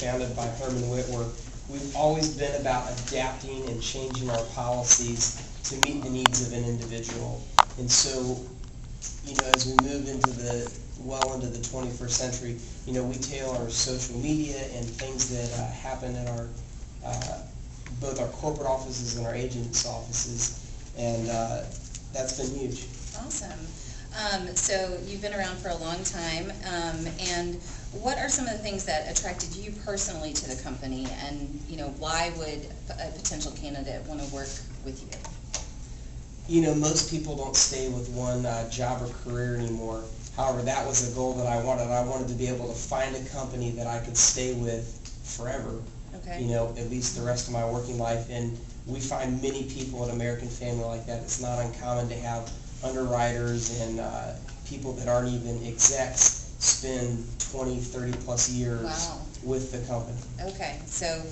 founded by Herman Whitwer, we've always been about adapting and changing our policies to meet the needs of an individual. And so, as we move into the 21st century, we tailor our social media and things that happen in our both our corporate offices and our agents' offices, and that's been huge. Awesome. So you've been around for a long time, and what are some of the things that attracted you personally to the company, and why would a potential candidate want to work with you? Most people don't stay with one job or career anymore. However, that was a goal that I wanted. I wanted to be able to find a company that I could stay with forever. Okay. At least the rest of my working life. And we find many people at American Family like that. It's not uncommon to have underwriters and people that aren't even execs spend 20, 30 plus years Wow. with the company. Okay, so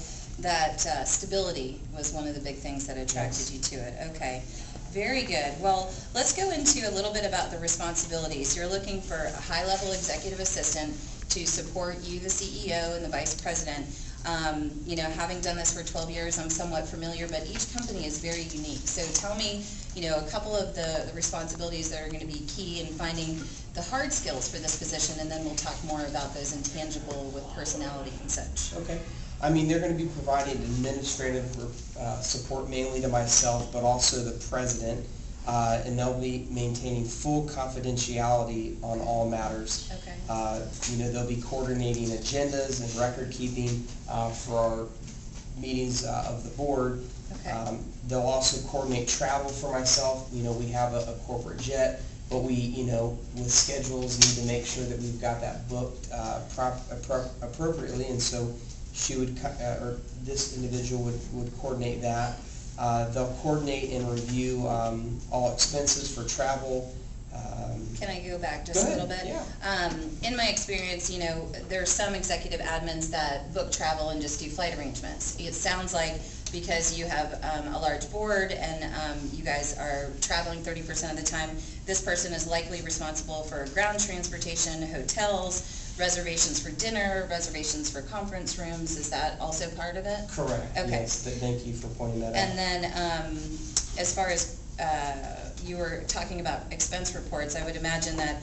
that stability was one of the big things that attracted Yes. you to it. Okay, very good. Well, let's go into a little bit about the responsibilities. You're looking for a high-level executive assistant to support you, the CEO, and the vice president. Having done this for 12 years, I'm somewhat familiar, but each company is very unique. So tell me, a couple of the responsibilities that are going to be key in finding the hard skills for this position, and then we'll talk more about those intangible with personality and such. Okay. They're going to be providing administrative support mainly to myself, but also the president, and they'll be maintaining full confidentiality on all matters. Okay. They'll be coordinating agendas and record keeping for our meetings of the board. Okay. They'll also coordinate travel for myself. We have a corporate jet, but we, with schedules, need to make sure that we've got that booked appropriately, and so she would, or this individual would coordinate that. They'll coordinate and review all expenses for travel. Can I go back just a little bit? Yeah. In my experience, there are some executive admins that book travel and just do flight arrangements. It sounds like because you have a large board and you guys are traveling 30% of the time, this person is likely responsible for ground transportation, hotels, reservations for dinner, reservations for conference rooms. Is that also part of it? Correct. Okay. Yes. Thank you for pointing that out. And then as far as you were talking about expense reports, I would imagine that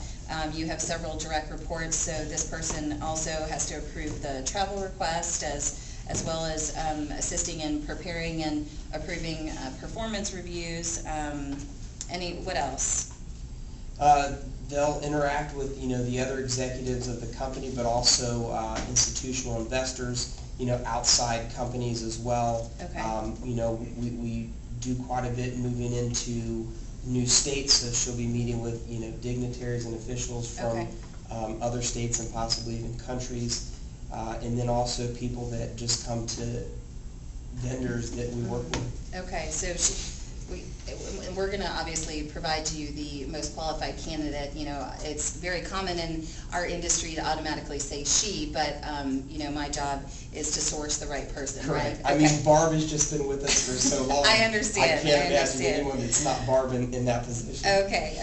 you have several direct reports, so this person also has to approve the travel request as well as assisting in preparing and approving performance reviews. What else? They'll interact with the other executives of the company, but also institutional investors, outside companies as well. Okay. We do quite a bit moving into new states, so she'll be meeting with dignitaries and officials from Okay. Other states and possibly even countries, and then also people that just come to vendors that we work with. Okay, so we're going to obviously provide you the most qualified candidate. It's very common in our industry to automatically say she, but my job is to source the right person. Correct. Right? Okay. Barb has just been with us for so long. I understand. I can't imagine anyone that's not Barb in that position. Okay.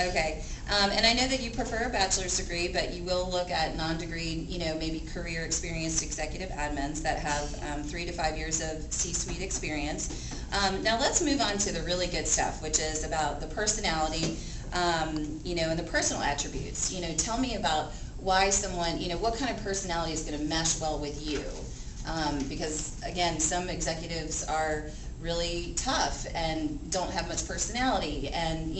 And I know that you prefer a bachelor's degree, but you will look at non-degree, maybe career experienced executive admins that have 3 to 5 years of C-suite experience. Now let's move on to the really good stuff, which is about the personality, and the personal attributes. Tell me about why someone, what kind of personality is going to mesh well with you. Because, again, some executives are really tough and don't have much personality, and,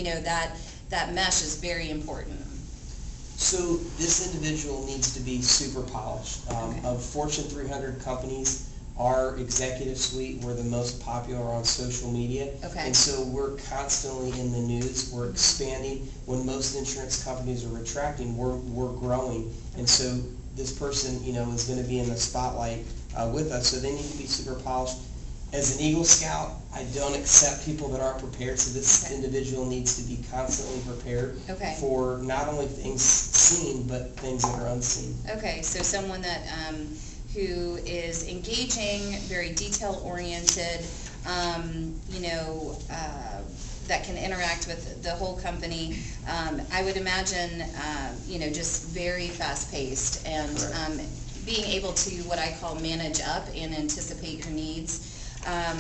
that mesh is very important. So this individual needs to be super polished. Okay. Of Fortune 300 companies, our executive suite, we're the most popular on social media. Okay. And so we're constantly in the news. We're expanding. When most insurance companies are retracting, we're growing. And so this person, is going to be in the spotlight with us. So they need to be super polished. As an Eagle Scout, I don't accept people that aren't prepared, so this individual needs to be constantly prepared for not only things seen, but things that are unseen. Okay, so someone that who is engaging, very detail-oriented, that can interact with the whole company. I would imagine, just very fast-paced and being able to, what I call, manage up and anticipate your needs.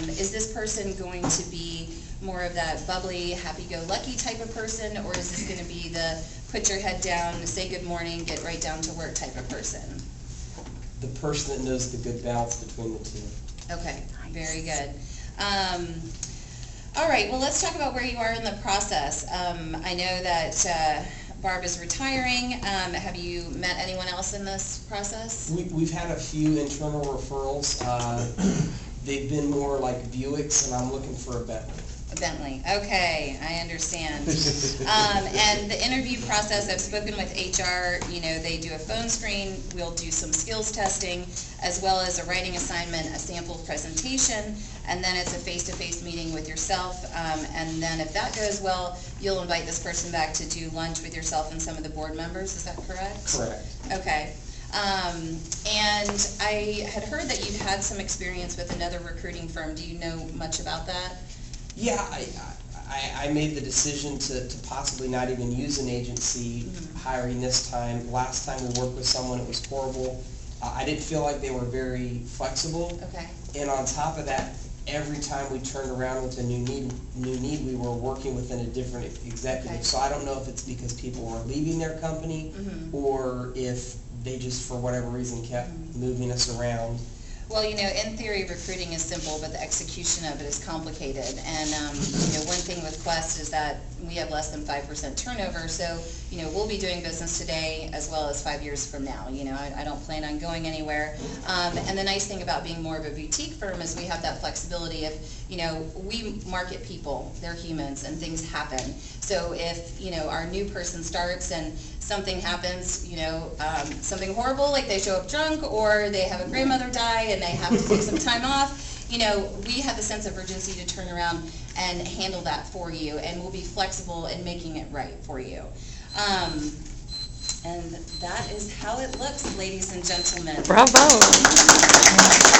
Is this person going to be more of that bubbly, happy-go-lucky type of person, or is this going to be the put your head down, say good morning, get right down to work type of person? The person that knows the good balance between the two. Okay, very good. All right, well, let's talk about where you are in the process. I know that Barb is retiring. Have you met anyone else in this process? We've had a few internal referrals. They've been more like Buicks, and I'm looking for a Bentley. A Bentley, okay, I understand. And the interview process, I've spoken with HR, you know, they do a phone screen, we'll do some skills testing, as well as a writing assignment, a sample presentation, and then it's a face-to-face meeting with yourself, and then if that goes well, you'll invite this person back to do lunch with yourself and some of the board members, is that correct? Correct. Okay. And I had heard that you'd had some experience with another recruiting firm. Do you know much about that? Yeah, I made the decision to possibly not even use an agency hiring this time. Last time we worked with someone, it was horrible. I didn't feel like they were very flexible. Okay. And on top of that, every time we turned around with a new need, we were working within a different executive. Okay. So I don't know if it's because people were leaving their company or if they just, for whatever reason, kept moving us around. Well, you know, in theory, recruiting is simple, but the execution of it is complicated. And, you know, one thing with Quest is that we have less than 5% turnover, so, you know, we'll be doing business today as well as 5 years from now. You know, I don't plan on going anywhere. And the nice thing about being more of a boutique firm is we have that flexibility of, you know, we market people, they're humans, and things happen. So if, you know, our new person starts and something happens, you know, something horrible, like they show up drunk or they have a grandmother die and they have to take some time off, you know, we have the sense of urgency to turn around and handle that for you, and we'll be flexible in making it right for you. And that is how it looks, ladies and gentlemen. Bravo.